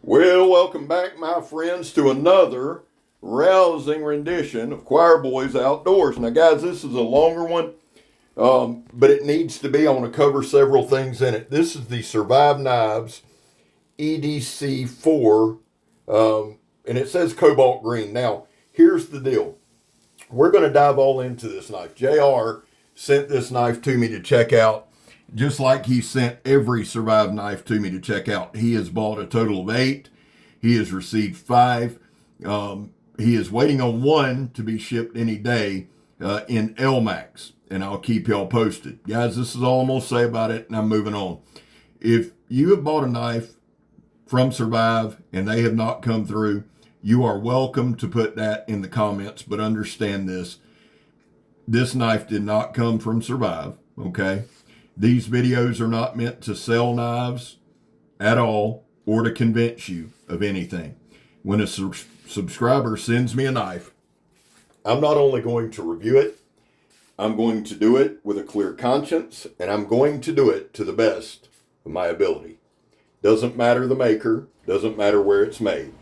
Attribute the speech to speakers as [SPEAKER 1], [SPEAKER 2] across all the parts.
[SPEAKER 1] Well, welcome back, my friends, to another rousing rendition of Choir Boys Outdoors. Now, guys, this is a longer one, but it needs to be. I want to cover several things in it. This is the Survive Knives EDC4, and it says cobalt green. Now, here's the deal. We're going to dive all into this knife. JR sent this knife to me to check out, just like he sent every Survive knife to me to check out. He has bought a total of 8. He has received 5. He is waiting on 1 to be shipped any day in LMAX, and I'll keep y'all posted. Guys, this is all I'm going to say about it, and I'm moving on. If you have bought a knife from Survive and they have not come through, you are welcome to put that in the comments, but understand this. This knife did not come from Survive, okay? These videos are not meant to sell knives at all or to convince you of anything. When a subscriber sends me a knife, I'm not only going to review it, I'm going to do it with a clear conscience, and I'm going to do it to the best of my ability. Doesn't matter the maker, doesn't matter where it's made.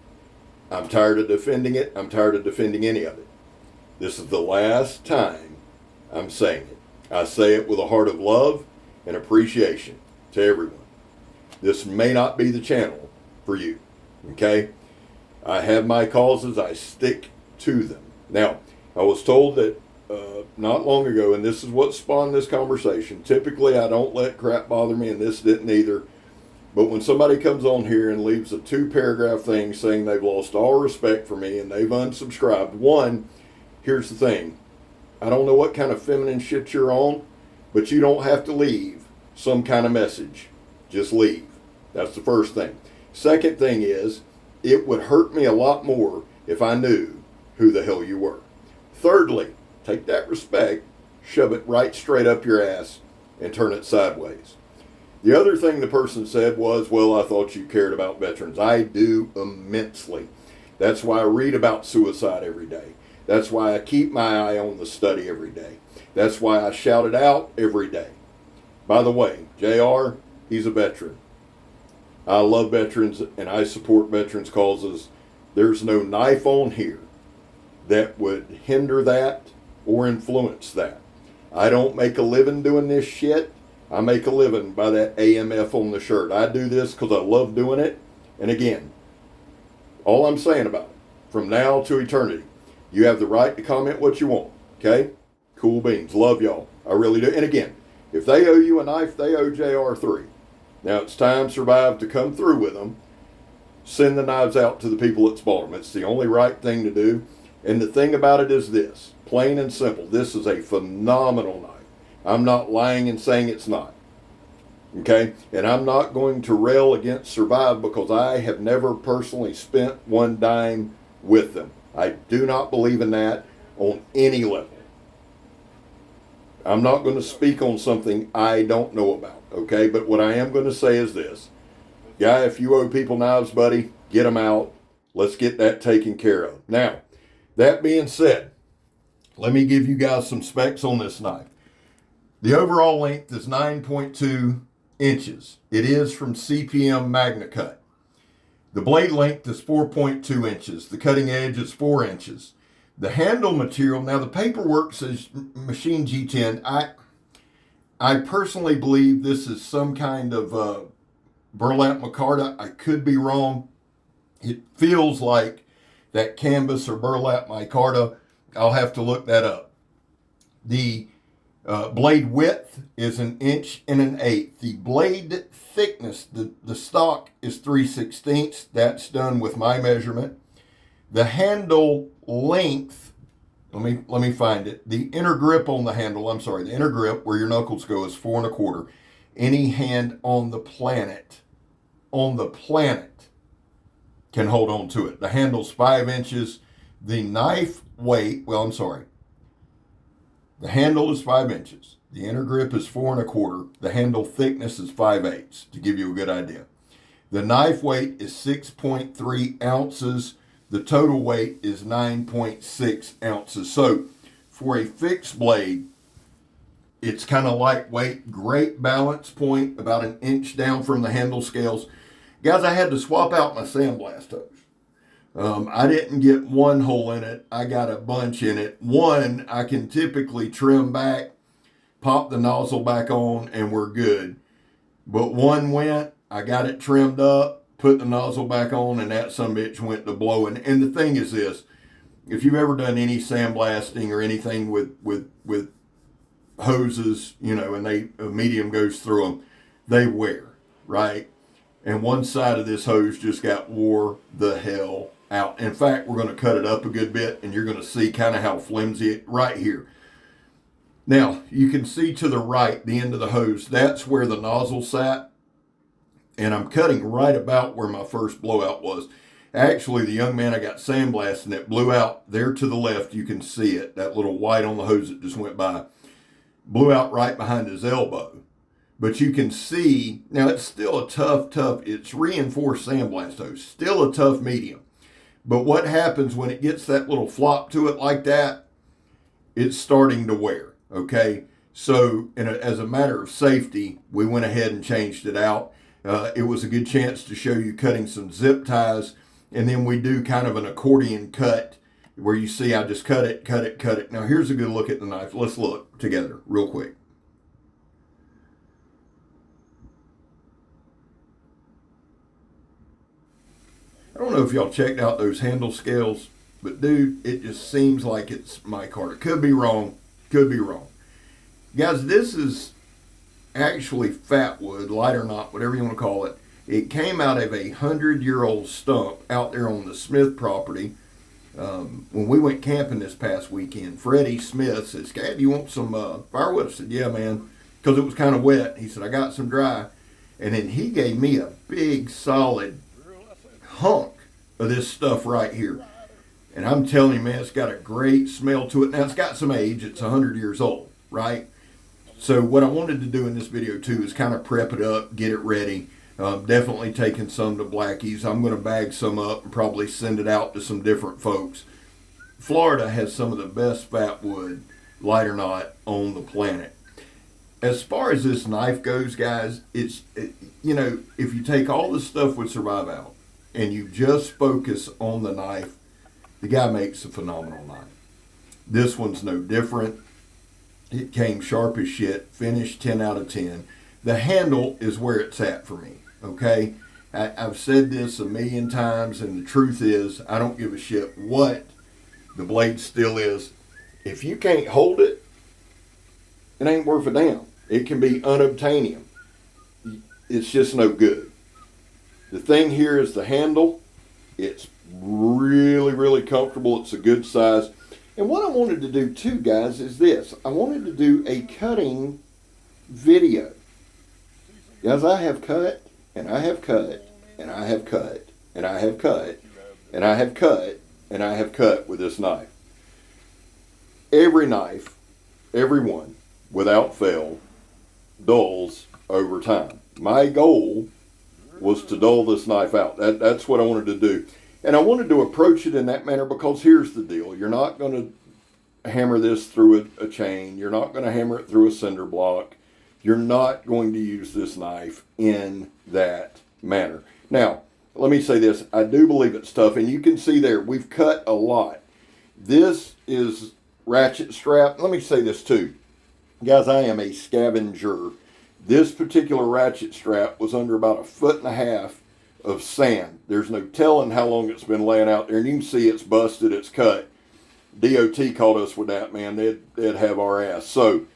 [SPEAKER 1] I'm tired of defending it. I'm tired of defending any of it. This is the last time I'm saying it. I say it with a heart of love and appreciation to everyone. This may not be the channel for you, okay? I have my causes. I stick to them. Now, I was told that not long ago, and this is what spawned this conversation. Typically, I don't let crap bother me, and this didn't either. But when somebody comes on here and leaves a 2-paragraph thing saying they've lost all respect for me and they've unsubscribed, one, here's the thing. I don't know what kind of feminine shit you're on, but you don't have to leave some kind of message. Just leave. That's the first thing. Second thing is, it would hurt me a lot more if I knew who the hell you were. Thirdly, take that respect, shove it right straight up your ass, and turn it sideways. The other thing the person said was, well, I thought you cared about veterans. I do immensely. That's why I read about suicide every day. That's why I keep my eye on the study every day. That's why I shout it out every day. By the way, JR, he's a veteran. I love veterans and I support veterans causes. There's no knife on here that would hinder that or influence that. I don't make a living doing this shit. I make a living by that AMF on the shirt. I do this because I love doing it. And again, all I'm saying about it, from now to eternity, you have the right to comment what you want. Okay? Cool beans. Love y'all. I really do. And again, if they owe you a knife, they owe JR3. Now it's time Survive to come through with them. Send the knives out to the that bought them. It's the only right thing to do. And the thing about it is this, plain and simple, this is a phenomenal knife. I'm not lying and saying it's not. Okay? And I'm not going to rail against Survive because I have never personally spent one dime with them. I do not believe in that on any level. I'm not going to speak on something I don't know about. Okay? But what I am going to say is this. Guy, if you owe people knives, buddy, get them out. Let's get that taken care of. Now, that being said, let me give you guys some specs on this knife. The overall length is 9.2 inches. It is from CPM Magna Cut. The blade length is 4.2 inches. The cutting edge is 4 inches. The handle material, now the paperwork says Machine G10. I personally believe this is some kind of burlap micarta. I could be wrong. It feels like that canvas or burlap micarta. I'll have to look that up. The blade width is 1 1/8 inches. The blade thickness, the stock is 3/16. That's done with my measurement. The handle length, let me find it. The inner grip on the handle, the inner grip where your knuckles go is 4 1/4. Any hand on the planet can hold on to it. The handle's 5 inches. The knife weight, the handle is 5 inches. The inner grip is 4 1/4. The handle thickness is 5/8, to give you a good idea. The knife weight is 6.3 ounces. The total weight is 9.6 ounces. So for a fixed blade, it's kind of lightweight, great balance point, about 1 inch down from the handle scales. Guys, I had to swap out my sandblast hose. I didn't get one hole in it. I got a bunch in it. One I can typically trim back, pop the nozzle back on, and we're good. But one went, I got it trimmed up, put the nozzle back on, and that sumbitch went to blowing. And the thing is this, if you've ever done any sandblasting or anything with hoses, you know, and a medium goes through them, they wear, right? And one side of this hose just got wore the hell out. In fact, we're going to cut it up a good bit, and you're going to see kind of how flimsy it right here. Now, you can see to the right, the end of the hose, that's where the nozzle sat. And I'm cutting right about where my first blowout was. Actually, the young man I got sandblasting it blew out there to the left. You can see it, that little white on the hose that just went by. Blew out right behind his elbow. But you can see, now it's still a tough, it's reinforced sandblast hose. Still a tough medium. But what happens when it gets that little flop to it like that, it's starting to wear, okay? So as a matter of safety, we went ahead and changed it out. It was a good chance to show you cutting some zip ties. And then we do kind of an accordion cut where you see I just cut it. Now here's a good look at the knife. Let's look together real quick. I don't know if y'all checked out those handle scales, but dude, it just seems like it's micarta. It could be wrong. Guys, this is actually fat wood, light or not, whatever you want to call it. It came out of 100-year-old stump out there on the Smith property. When we went camping this past weekend, Freddie Smith said, "Scab, you want some firewood?" I said, "Yeah, man," because it was kind of wet. He said, "I got some dry." And then he gave me a big, solid hunk of this stuff right here. And I'm telling you, man, it's got a great smell to it. Now, it's got some age. It's 100 years old, right? So what I wanted to do in this video, too, is kind of prep it up, get it ready. Definitely taking some to Blackie's. I'm going to bag some up and probably send it out to some different folks. Florida has some of the best fat wood, light or not, on the planet. As far as this knife goes, guys, you know, if you take all the stuff with Survive Out and you just focus on the knife, the guy makes a phenomenal knife. This one's no different. It came sharp as shit, finished 10 out of 10. The handle is where it's at for me, okay? I've said this a million times, and the truth is, I don't give a shit what the blade still is. If you can't hold it, it ain't worth a damn. It can be unobtainium. It's just no good. The thing here is the handle. It's really, really comfortable. It's a good size. And what I wanted to do too, guys, is this. I wanted to do a cutting video. Guys, I have cut, and I have cut, and I have cut, and I have cut, and I have cut, and I have cut with this knife. Every knife, every one, without fail, dulls over time. My goal was to dull this knife out. That's what I wanted to do. And I wanted to approach it in that manner because here's the deal. You're not going to hammer this through a chain. You're not going to hammer it through a cinder block. You're not going to use this knife in that manner. Now, let me say this. I do believe it's tough, and you can see there, we've cut a lot. This is ratchet strap. Let me say this too. Guys, I am a scavenger. This particular ratchet strap was under about 1.5 feet of sand. There's no telling how long it's been laying out there, and you can see it's busted, it's cut. DOT caught us with that, man. They'd have our ass. So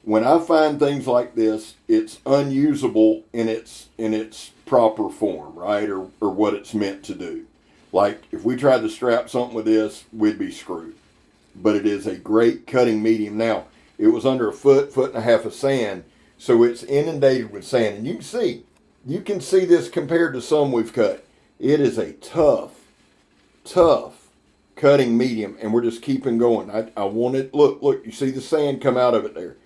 [SPEAKER 1] when I find things like this, it's unusable in its proper form, right, or what it's meant to do. Like if we tried to strap something with this, we'd be screwed. But it is a great cutting medium. Now, it was under 1.5 feet of sand, so it's inundated with sand, and you can see this compared to some we've cut. It is a tough cutting medium, and we're just keeping going. I want it, look, you see the sand come out of it there.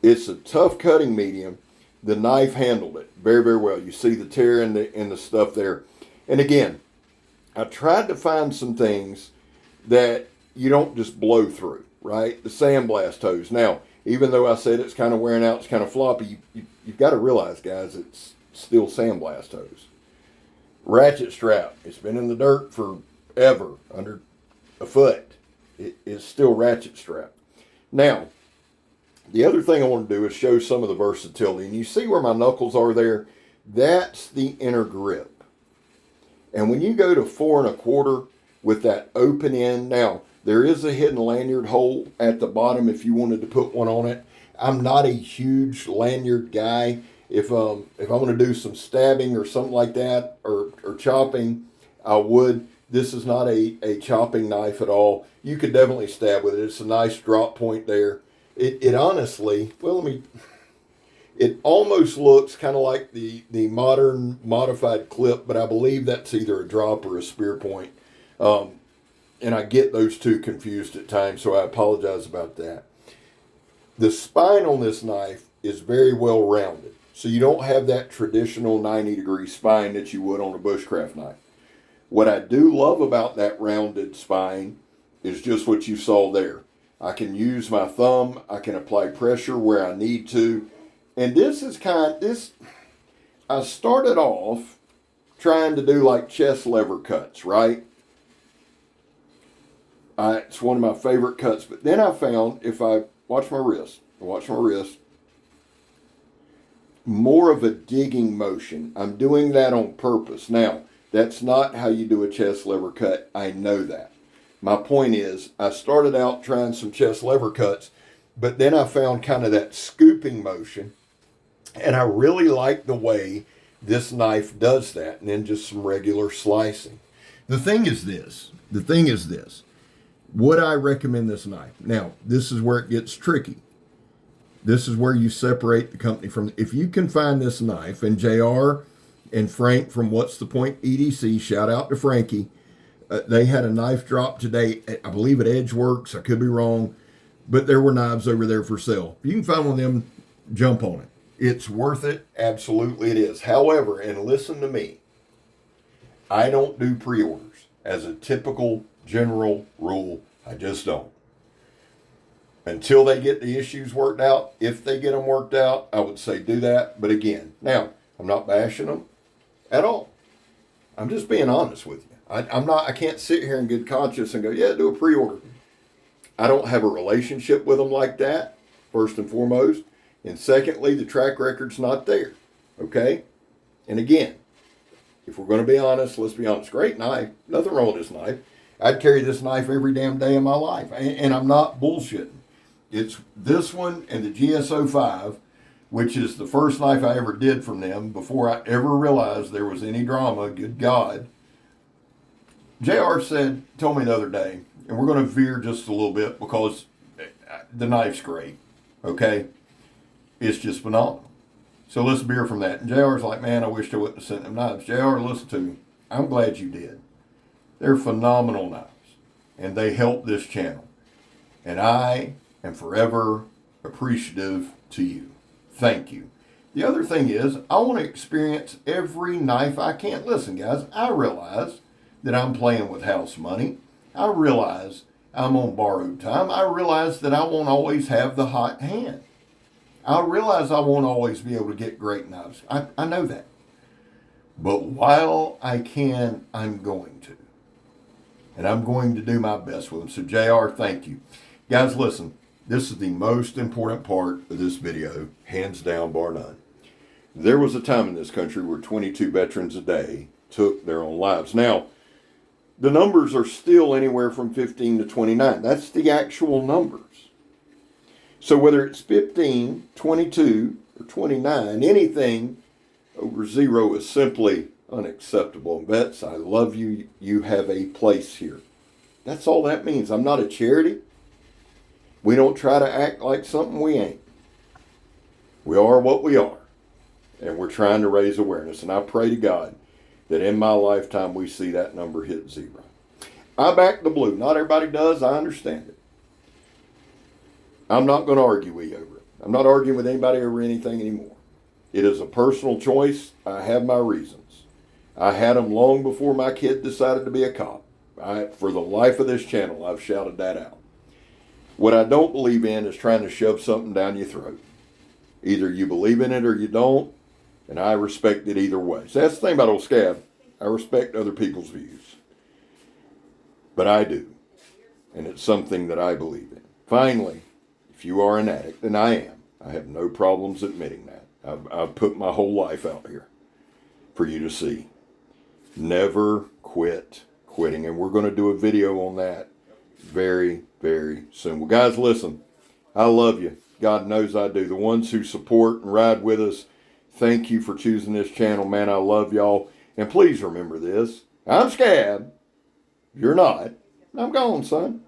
[SPEAKER 1] It's a tough cutting medium. The knife handled it very, very well. You see the tear in the stuff there. And again, I tried to find some things that you don't just blow through, right? The sandblast hose. Now, even though I said it's kind of wearing out, it's kind of floppy, you've got to realize, guys, steel sandblast hose. Ratchet strap. It's been in the dirt forever, under a foot. It is still ratchet strap. Now, the other thing I want to do is show some of the versatility. And you see where my knuckles are there? That's the inner grip. And when you go to 4 1/4 with that open end, now there is a hidden lanyard hole at the bottom if you wanted to put one on it. I'm not a huge lanyard guy. If I'm going to do some stabbing or something like that, or chopping, I would. This is not a chopping knife at all. You could definitely stab with it. It's a nice drop point there. It honestly, well, it almost looks kind of like the modern modified clip, but I believe that's either a drop or a spear point. And I get those two confused at times, so I apologize about that. The spine on this knife is very well rounded. So you don't have that traditional 90-degree spine that you would on a bushcraft knife. What I do love about that rounded spine is just what you saw there. I can use my thumb. I can apply pressure where I need to. And this is I started off trying to do like chest lever cuts, right? It's one of my favorite cuts. But then I found if I watch my wrist, more of a digging motion. I'm doing that on purpose. Now, that's not how you do a chest lever cut. I know that. My point is, I started out trying some chest lever cuts, but then I found kind of that scooping motion, and I really like the way this knife does that, and then just some regular slicing. The thing is this. Would I recommend this knife? Now, this is where it gets tricky. This is where you separate the company from. If you can find this knife, and JR and Frank from What's the Point EDC, shout out to Frankie. They had a knife drop today, I believe at Edgeworks. I could be wrong, but there were knives over there for sale. If you can find one of them, jump on it. It's worth it. Absolutely it is. However, and listen to me, I don't do pre-orders. As a typical general rule, I just don't. Until they get the issues worked out. If they get them worked out, I would say do that. But again, now, I'm not bashing them at all. I'm just being honest with you. I can't sit here in good conscience and go, yeah, do a pre-order. I don't have a relationship with them like that, first and foremost. And secondly, the track record's not there. Okay? And again, if we're going to be honest, let's be honest. Great knife. Nothing wrong with this knife. I'd carry this knife every damn day of my life. And I'm not bullshitting. It's this one and the GS05, which is the first knife I ever did from them before I ever realized there was any drama. Good God. JR told me the other day, and we're going to veer just a little bit because the knife's great. Okay? It's just phenomenal. So let's veer from that. And JR's like, man, I wish I wouldn't have sent them knives. JR, listen to me. I'm glad you did. They're phenomenal knives. And they help this channel. And I am forever appreciative to you. Thank you. The other thing is, I want to experience every knife I can. Listen, guys, I realize that I'm playing with house money. I realize I'm on borrowed time. I realize that I won't always have the hot hand. I realize I won't always be able to get great knives. I know that. But while I can, I'm going to. And I'm going to do my best with them. So JR, thank you. Guys, listen, this is the most important part of this video, hands down, bar none. There was a time in this country where 22 veterans a day took their own lives. Now, the numbers are still anywhere from 15 to 29. That's the actual numbers. So whether it's 15, 22, or 29, anything over 0 is simply unacceptable. And vets, I love you. You have a place here. That's all that means. I'm not a charity. We don't try to act like something we ain't. We are what we are. And we're trying to raise awareness. And I pray to God that in my lifetime we see that number hit 0. I back the blue. Not everybody does. I understand it. I'm not going to argue with you over it. I'm not arguing with anybody over anything anymore. It is a personal choice. I have my reasons. I had them long before my kid decided to be a cop. For the life of this channel, I've shouted that out. What I don't believe in is trying to shove something down your throat. Either you believe in it or you don't. And I respect it either way. So that's the thing about old Scab. I respect other people's views. But I do. And it's something that I believe in. Finally, if you are an addict, and I am, I have no problems admitting that. I've put my whole life out here for you to see. Never quitting. And we're going to do a video on that very, very soon. Well, guys, listen. I love you. God knows I do. The ones who support and ride with us, thank you for choosing this channel, man. I love y'all. And please remember this. I'm Scab. You're not. I'm gone, son.